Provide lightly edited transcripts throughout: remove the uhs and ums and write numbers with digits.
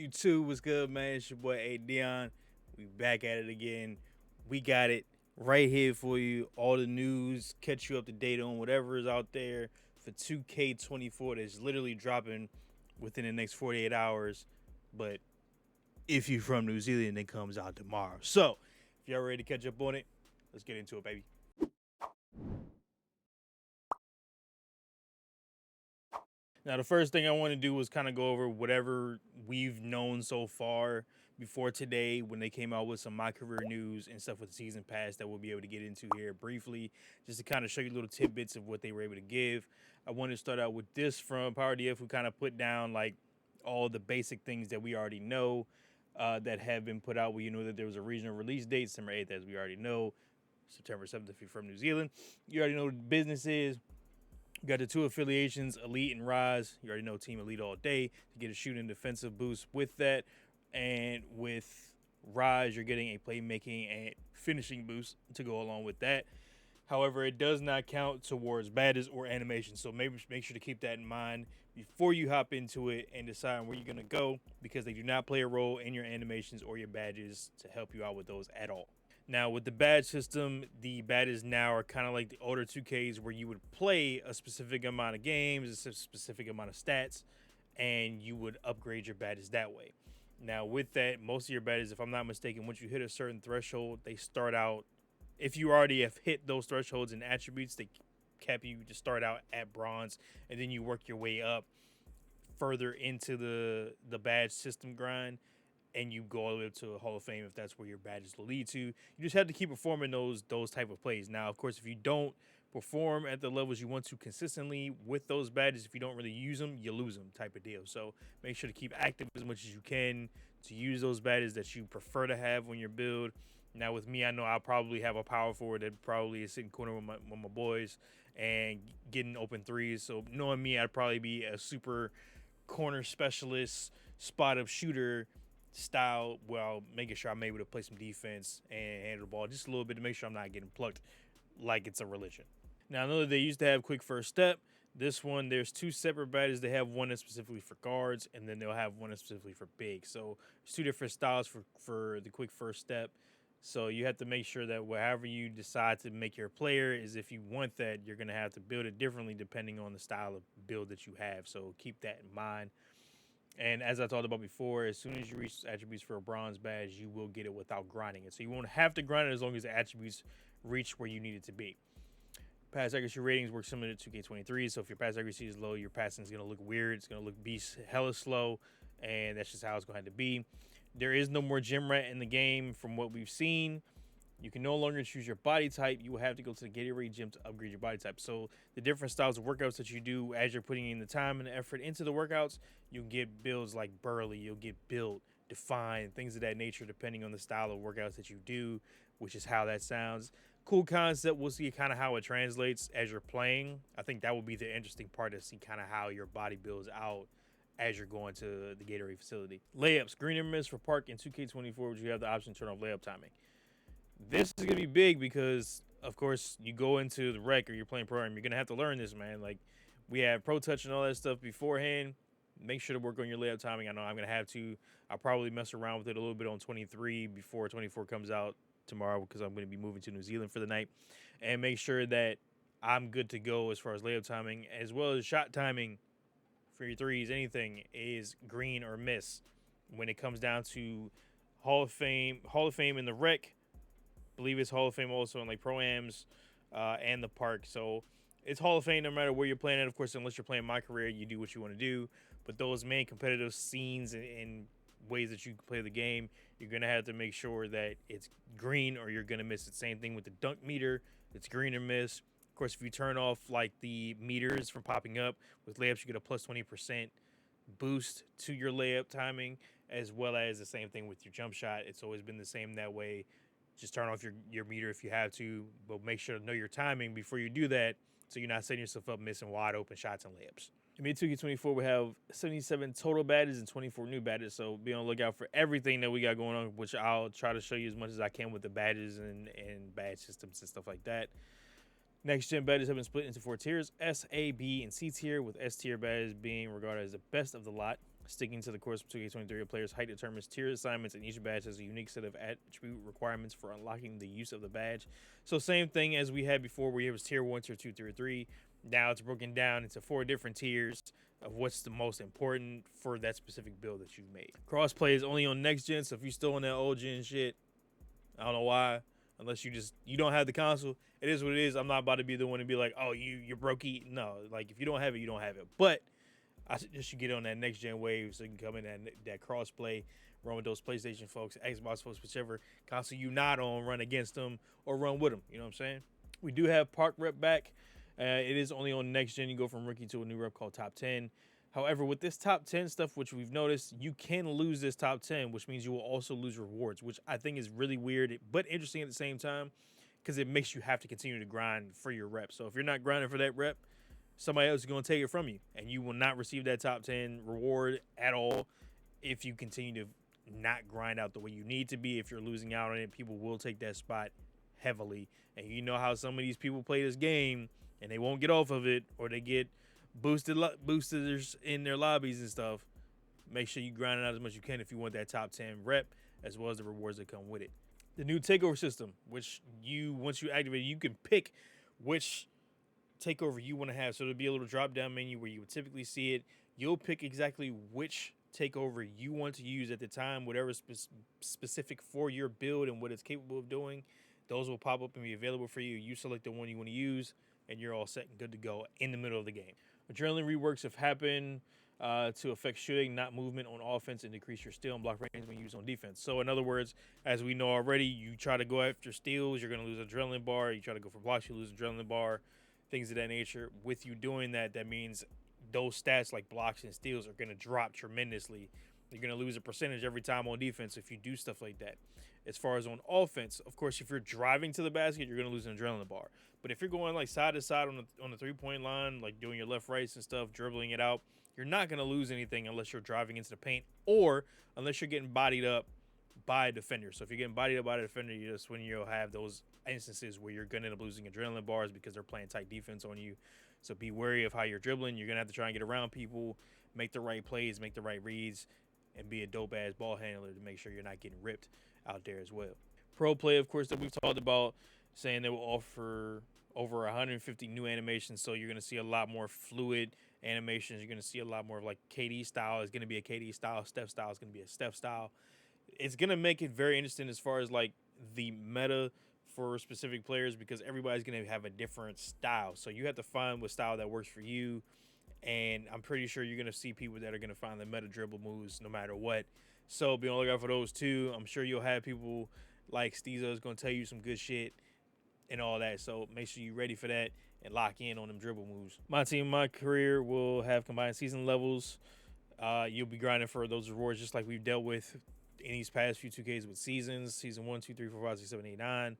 YouTube, what's good, man? It's your boy AyeDeon. We back at it again. We got it right here for you. All the news, catch you up to date on whatever is out there for 2K24 that's literally dropping within the next 48 hours. But if you're from New Zealand, it comes out tomorrow. So if y'all ready to catch up on it, let's get into it, baby. Now, the first thing I want to do is kind of go over whatever we've known so far before today when they came out with some My Career news and stuff with the season pass that we'll be able to get into here briefly, just to kind of show you little tidbits of what they were able to give. I want to start out with this from PowerDF, who kind of put down like all the basic things that we already know that have been put out. We know that there was a regional release date, December 8th, as we already know. September 7th if you're from New Zealand. You already know what the business is. You got the two affiliations, Elite and Rise. You already know Team Elite all day to get a shooting defensive boost with that. And with Rise, you're getting a playmaking and finishing boost to go along with that. However, it does not count towards badges or animations. So maybe make sure to keep that in mind before you hop into it and decide where you're going to go, because they do not play a role in your animations or your badges to help you out with those at all. Now, with the badge system, the badges now are kind of like the older 2Ks where you would play a specific amount of games, a specific amount of stats, and you would upgrade your badges that way. Now, with that, most of your badges, if I'm not mistaken, once you hit a certain threshold, they start out, if you already have hit those thresholds and attributes, they cap you to start out at bronze, and then you work your way up further into the badge system grind, and you go all the way up to a Hall of Fame if that's where your badges will lead to. You just have to keep performing those type of plays. Now, of course, if you don't perform at the levels you want to consistently with those badges, if you don't really use them, you lose them type of deal. So make sure to keep active as much as you can to use those badges that you prefer to have on your build. Now, with me, I know I'll probably have a power forward that probably is sitting corner with my boys and getting open threes. So knowing me, I'd probably be a super corner specialist, spot up shooter style, while making sure I'm able to play some defense and handle the ball just a little bit to make sure I'm not getting plucked like it's a religion. Now, I know that they used to have quick first step. This one, there's two separate badges. They have one that's specifically for guards, and then they'll have one that's specifically for big. So there's two different styles for the quick first step. So you have to make sure that wherever you decide to make your player is, if you want that, you're going to have to build it differently depending on the style of build that you have. So keep that in mind. And as I talked about before, as soon as you reach attributes for a bronze badge, you will get it without grinding it. So you won't have to grind it as long as the attributes reach where you need it to be. Pass accuracy ratings work similar to 2K23. So if your pass accuracy is low, your passing is going to look weird. It's going to look hella slow, and that's just how it's going to have to be. There is no more gym rat in the game from what we've seen. You can no longer choose your body type. You will have to go to the Gatorade gym to upgrade your body type. So the different styles of workouts that you do as you're putting in the time and the effort into the workouts, you'll get builds like Burly, you'll get built, defined, things of that nature, depending on the style of workouts that you do, which is how that sounds. Cool concept. We'll see kind of how it translates as you're playing. I think that will be the interesting part, to see kind of how your body builds out as you're going to the Gatorade facility. Layups, green and miss for park in 2K24, which you have the option to turn off layup timing. This is going to be big because, of course, you go into the rec or you're playing program, you're going to have to learn this, man. Like, we have pro touch and all that stuff beforehand. Make sure to work on your layup timing. I know I'm going to have to. I'll probably mess around with it a little bit on 23 before 24 comes out tomorrow, because I'm going to be moving to New Zealand for the night. And make sure that I'm good to go as far as layup timing, as well as shot timing for your threes. Anything is green or miss. When it comes down to Hall of Fame in the rec, believe it's Hall of Fame also in like Pro-Ams and the park. So it's Hall of Fame no matter where you're playing it. Of course, unless you're playing My Career, you do what you want to do. But those main competitive scenes and ways that you can play the game, you're going to have to make sure that it's green or you're going to miss it. Same thing with the dunk meter. It's green or miss. Of course, if you turn off like the meters from popping up with layups, you get a plus 20% boost to your layup timing, as well as the same thing with your jump shot. It's always been the same that way. Just turn off your meter if you have to, but make sure to know your timing before you do that, so you're not setting yourself up missing wide open shots and layups. In mid 2K24, we have 77 total badges and 24 new badges, so be on the lookout for everything that we got going on, which I'll try to show you as much as I can with the badges and badge systems and stuff like that. Next gen badges have been split into 4 tiers: S, A, B, and C tier, with S tier badges being regarded as the best of the lot. Sticking to the course of 2K23, a player's height determines tier assignments, and each badge has a unique set of attribute requirements for unlocking the use of the badge. So same thing as we had before, where it was tier 1, tier 2, tier 3. Now it's broken down into 4 different tiers of what's the most important for that specific build that you've made. Crossplay is only on next gen, so if you're still on that old gen shit, I don't know why. Unless you don't have the console, it is what it is. I'm not about to be the one to be like, oh, you're brokey. No, like if you don't have it, you don't have it. But I suggest you get on that next gen wave so you can come in that cross play, run with those PlayStation folks, Xbox folks, whichever console you not on, run against them or run with them. You know what I'm saying? We do have Park Rep back. It is only on next gen. You go from rookie to a new rep called Top 10. However, with this top 10 stuff, which we've noticed, you can lose this top 10, which means you will also lose rewards, which I think is really weird, but interesting at the same time, because it makes you have to continue to grind for your rep. So if you're not grinding for that rep, somebody else is going to take it from you, and you will not receive that top 10 reward at all if you continue to not grind out the way you need to be. If you're losing out on it, people will take that spot heavily. And you know how some of these people play this game, and they won't get off of it, or they get boosters in their lobbies and stuff. Make sure you grind it out as much as you can if you want that top 10 rep, as well as the rewards that come with it. The new takeover system, which once you activate it, you can pick which takeover you want to have. So there'll be a little drop down menu where you would typically see it. You'll pick exactly which takeover you want to use at the time, whatever is specific for your build and what it's capable of doing. Those will pop up and be available for you. You select the one you want to use, and you're all set and good to go in the middle of the game. Adrenaline reworks have happened to affect shooting, not movement on offense, and decrease your steal and block range when used on defense. So in other words, as we know already, you try to go after steals, you're going to lose adrenaline bar. You try to go for blocks, you lose adrenaline bar, things of that nature. With you doing that, that means those stats like blocks and steals are going to drop tremendously. You're going to lose a percentage every time on defense if you do stuff like that. As far as on offense, of course, if you're driving to the basket, you're going to lose an adrenaline bar. But if you're going like side to side on the three-point line, like doing your left rights and stuff, dribbling it out, you're not going to lose anything unless you're driving into the paint or unless you're getting bodied up by a defender. So if you're getting bodied up by a defender, that's when you'll have those instances where you're going to end up losing adrenaline bars because they're playing tight defense on you. So be wary of how you're dribbling. You're going to have to try and get around people, make the right plays, make the right reads, and be a dope-ass ball handler to make sure you're not getting ripped out there as well. Pro play, of course, that we've talked about, saying they will offer over 150 new animations, so you're going to see a lot more fluid animations. You're going to see a lot more of like KD style is going to be a KD style, Steph style is going to be a Steph style. It's going to make it very interesting as far as like the meta for specific players, because everybody's going to have a different style. So you have to find what style that works for you. And I'm pretty sure you're going to see people that are going to find the meta dribble moves no matter what. So be on the lookout for those too. I'm sure you'll have people like Steezo is going to tell you some good shit and all that. So make sure you're ready for that and lock in on them dribble moves. My team, my career will have combined season levels. You'll be grinding for those rewards just like we've dealt with in these past few 2Ks with seasons. Season 1, 2, 3, 4, 5, 6, 7, 8, 9.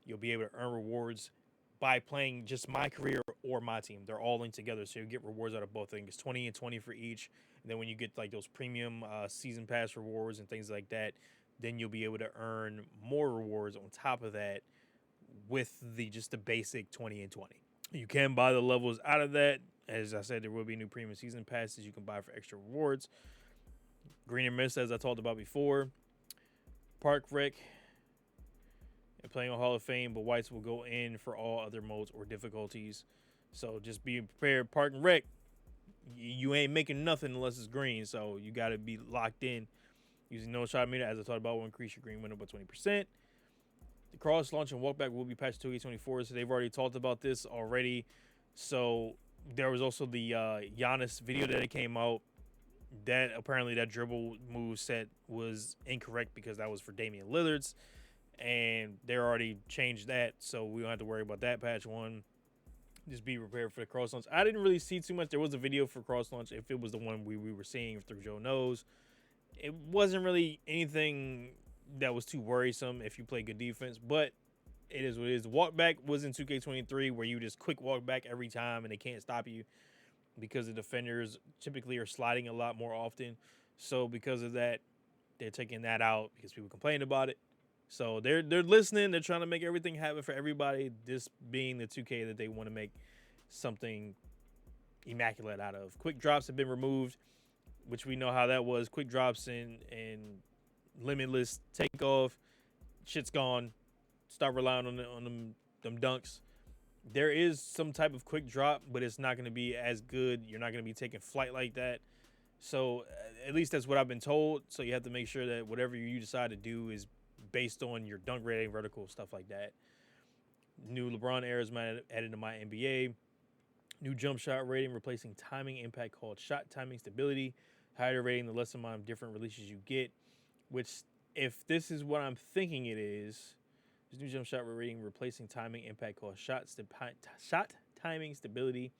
You'll be able to earn rewards by playing just my career or my team. They're all linked together, so you get rewards out of both things. 20 and 20 for each. And then when you get like those premium season pass rewards and things like that, then you'll be able to earn more rewards on top of that with just the basic 20 and 20. You can buy the levels out of that. As I said, there will be new premium season passes you can buy for extra rewards. Green and Mist, as I talked about before. Park Rec and playing on Hall of Fame, but whites will go in for all other modes or difficulties. So just be prepared. Park and Rec, you ain't making nothing unless it's green, so you got to be locked in. Using no shot meter, as I talked about, will increase your green window by 20%. The cross launch and walkback will be patched to 2K24, so they've already talked about this already. So there was also the Giannis video that came out. That apparently that dribble move set was incorrect because that was for Damian Lillard's. And they already changed that, so we don't have to worry about that patch one. Just be prepared for the cross launch. I didn't really see too much. There was a video for cross launch. If it was the one we were seeing through Joe Knows, it wasn't really anything that was too worrisome if you play good defense, but it is what it is. Walk back was in 2K23 where you just quick walk back every time and they can't stop you because the defenders typically are sliding a lot more often. So because of that, they're taking that out because people complain about it. So they're listening. They're trying to make everything happen for everybody. This being the 2K that they want to make something immaculate out of. Quick drops have been removed. which we know how that was. Quick drops and limitless takeoff. Shit's gone. Start relying on them dunks. There is some type of quick drop, but it's not going to be as good. You're not going to be taking flight like that. So at least that's what I've been told. So you have to make sure that whatever you decide to do is based on your dunk rating, vertical, stuff like that. New LeBron errors added to my NBA. New jump shot rating, replacing timing impact called shot timing stability. Higher rating, the less amount of different releases you get. Which, if this is what I'm thinking it is, this new jump shot rating, replacing timing impact called shot timing stability.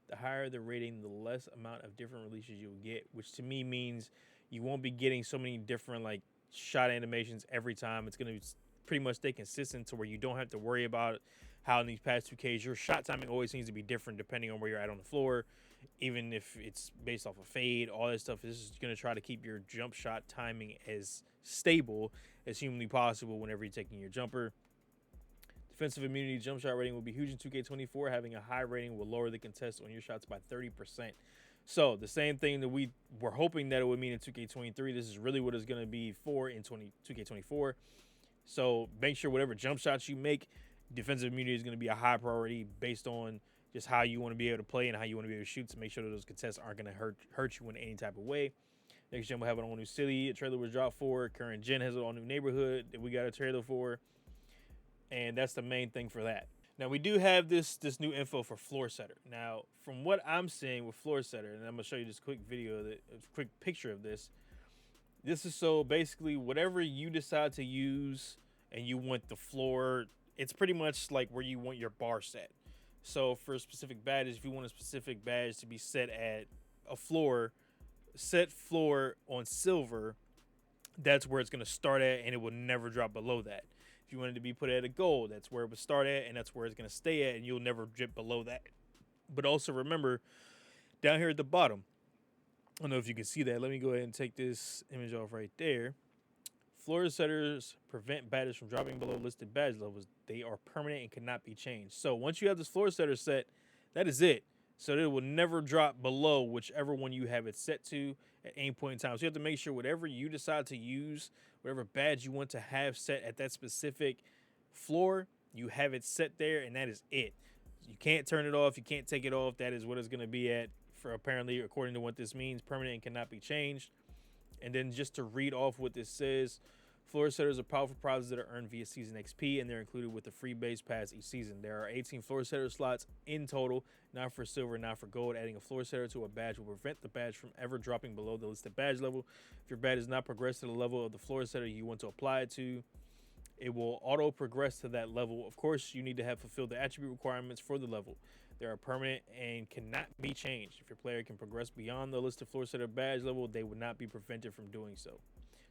The higher the rating, the less amount of different releases you'll get, which to me means you won't be getting so many different like shot animations every time. It's going to pretty much stay consistent to where you don't have to worry about how in these past 2Ks your shot timing always seems to be different depending on where you're at on the floor, even if it's based off a fade, all that stuff. This is going to try to keep your jump shot timing as stable as humanly possible whenever you're taking your jumper. Defensive immunity jump shot rating will be huge in 2K24. Having a high rating will lower the contest on your shots by 30%. So the same thing that we were hoping that it would mean in 2K23, this is really what it's going to be for in 2K24. So make sure whatever jump shots you make, defensive immunity is going to be a high priority based on just how you want to be able to play and how you want to be able to shoot to make sure that those contests aren't going to hurt you in any type of way. Next gen will have an all new city. A trailer was dropped for. Current gen has an all new neighborhood that we got a trailer for. And that's the main thing for that. Now we do have this new info for floor setter. Now, from what I'm seeing with floor setter, and I'm gonna show you this quick quick picture of this. This is so basically whatever you decide to use and you want the floor, it's pretty much like where you want your bar set. So for specific badges, if you want a specific badge to be set at a floor, set floor on silver, that's where it's gonna start at, and it will never drop below that. If you wanted to be put at a gold, that's where it would start at, and that's where it's going to stay at, and you'll never dip below that. But also remember, down here at the bottom, I don't know if you can see that. Let me go ahead and take this image off right there. Floor setters prevent badges from dropping below listed badge levels. They are permanent and cannot be changed. So once you have this floor setter set, that is it. So that it will never drop below whichever one you have it set to at any point in time. So you have to make sure whatever you decide to use, whatever badge you want to have set at that specific floor, you have it set there, and that is it. You can't turn it off. You can't take it off. That is what it's going to be at for, apparently, according to what this means, permanent and cannot be changed. And then just to read off what this says, floor setters are powerful prizes that are earned via season XP, and they're included with the free base pass each season. There are 18 floor setter slots in total, not for silver, not for gold. Adding a floor setter to a badge will prevent the badge from ever dropping below the listed badge level. If your badge does not progress to the level of the floor setter you want to apply it to, it will auto progress to that level. Of course, you need to have fulfilled the attribute requirements for the level. They are permanent and cannot be changed. If your player can progress beyond the listed floor setter badge level, they will not be prevented from doing so.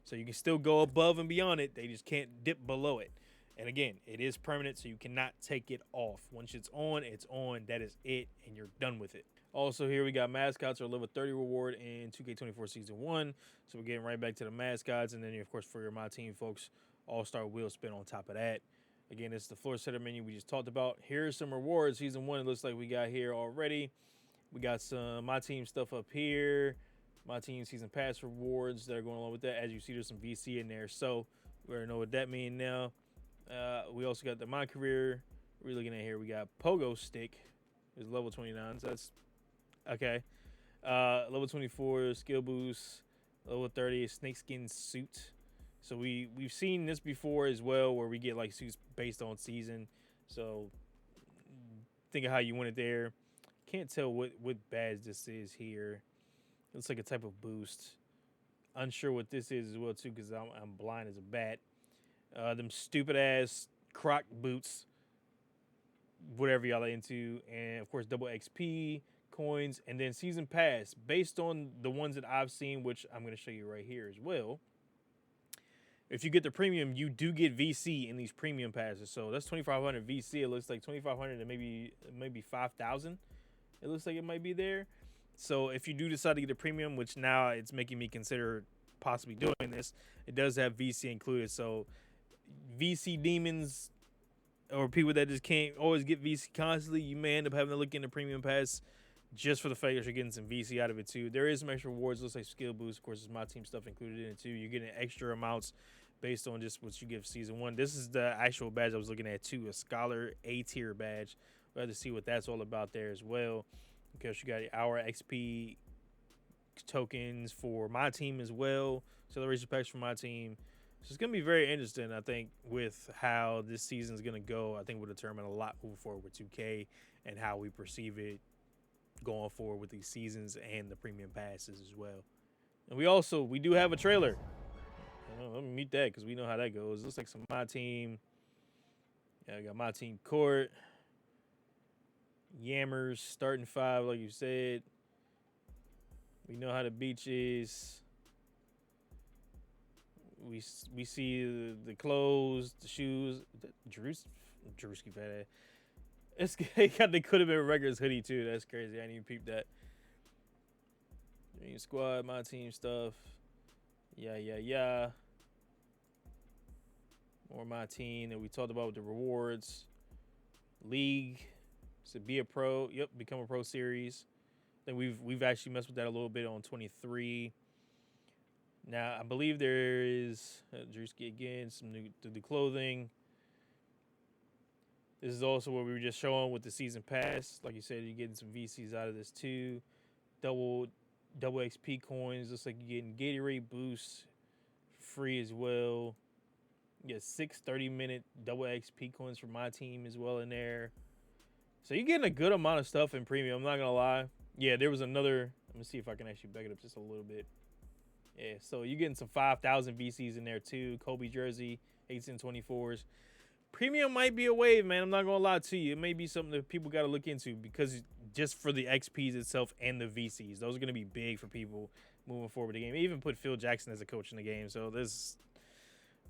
So you can still go above and beyond it. They just can't dip below it. And again, it is permanent, so you cannot take it off. Once it's on, it's on. That is it, and you're done with it. Also, here we got mascots or level 30 reward in 2K24 Season 1. So we're getting right back to the mascots. And then, of course, for your My Team folks, All-Star Wheel Spin on top of that. Again, it's the floor setter menu we just talked about. Here's some rewards. Season 1, it looks like we got here already. We got some My Team stuff up here. My Team Season Pass rewards that are going along with that. As you see, there's some VC in there. So we already know what that means now. We also got the My Career. We're looking at here. We got Pogo Stick. It's level 29. So that's okay. Level 24, Skill Boost. Level 30, Snakeskin Suit. So we've seen this before as well, where we get like suits based on season. So think of how you want it there. Can't tell what badge this is here. Looks like a type of boost. Unsure what this is as well too, because I'm blind as a bat. Them stupid ass Croc boots, whatever y'all are into, and of course double XP coins, and then season pass based on the ones that I've seen, which I'm going to show you right here as well. If you get the premium, you do get VC in these premium passes. So that's 2,500 VC. It looks like 2,500 to maybe 5,000. It looks like it might be there. So if you do decide to get a premium, which now it's making me consider possibly doing this, it does have VC included. So VC demons or people that just can't always get VC constantly, you may end up having to look into premium pass just for the fact that you're getting some VC out of it too. There is some extra rewards, looks like skill boost. Of course, there's my team stuff included in it too. You're getting extra amounts based on just what you give season 1. This is the actual badge I was looking at too, a Scholar A tier badge. We'll have to see what that's all about there as well. Because you got our XP tokens for my team as well, acceleration packs for my team. So it's going to be very interesting, I think, with how this season is going to go. I think will determine a lot moving forward with 2K and how we perceive it going forward with these seasons and the premium passes as well. And we do have a trailer. Let me meet that because we know how that goes. It looks like some my team. Yeah, I got my team court. Yammers starting 5, like you said. We know how the beach is. We see the clothes, the shoes. Drewski fat ass. They could have been Records hoodie too. That's crazy. I didn't even peep that. Dream Squad, my team stuff. Yeah. More my team that we talked about with the rewards. League. So be a pro. Yep, become a pro series. Then we've actually messed with that a little bit on 23. Now I believe there is Drewski again, some new clothing. This is also what we were just showing with the season pass. Like you said, you're getting some VCs out of this too. Double XP coins. Looks like you're getting Gatorade boosts free as well. You get 6 30-minute double XP coins for my team as well in there. So you're getting a good amount of stuff in premium. I'm not gonna lie. Yeah, there was another. Let me see if I can actually back it up just a little bit. Yeah, so you're getting some 5,000 VCs in there too. Kobe jersey, 1824s. Premium might be a wave, man. I'm not gonna lie to you. It may be something that people got to look into because just for the XPs itself and the VCs, those are gonna be big for people moving forward the game. They even put Phil Jackson as a coach in the game, so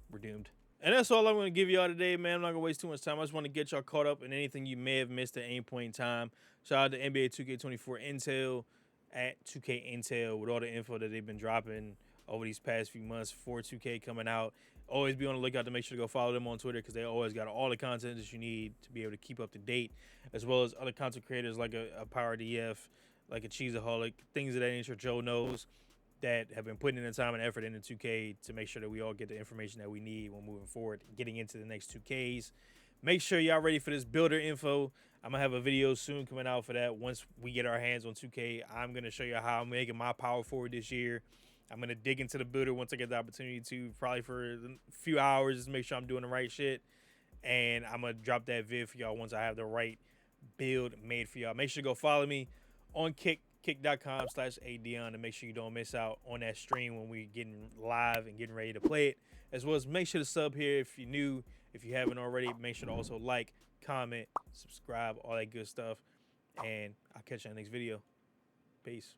we're doomed. And that's all I'm going to give y'all today, man. I'm not going to waste too much time. I just want to get y'all caught up in anything you may have missed at any point in time. Shout out to NBA 2K24 Intel at 2K Intel with all the info that they've been dropping over these past few months for 2K coming out. Always be on the lookout to make sure to go follow them on Twitter because they always got all the content that you need to be able to keep up to date, as well as other content creators like a Power DF, like a Cheeseaholic, things of that nature Joe knows that have been putting in the time and effort into 2K to make sure that we all get the information that we need when moving forward, getting into the next 2Ks. Make sure y'all ready for this builder info. I'm going to have a video soon coming out for that. Once we get our hands on 2K, I'm going to show you how I'm making my power forward this year. I'm going to dig into the builder once I get the opportunity to, probably for a few hours, just make sure I'm doing the right shit. And I'm going to drop that vid for y'all once I have the right build made for y'all. Make sure to go follow me on kick.com/AyeDeon to make sure you don't miss out on that stream when we're getting live and getting ready to play it. As well as make sure to sub here if you're new. If you haven't already, make sure to also like, comment, subscribe, all that good stuff. And I'll catch you on the next video. Peace.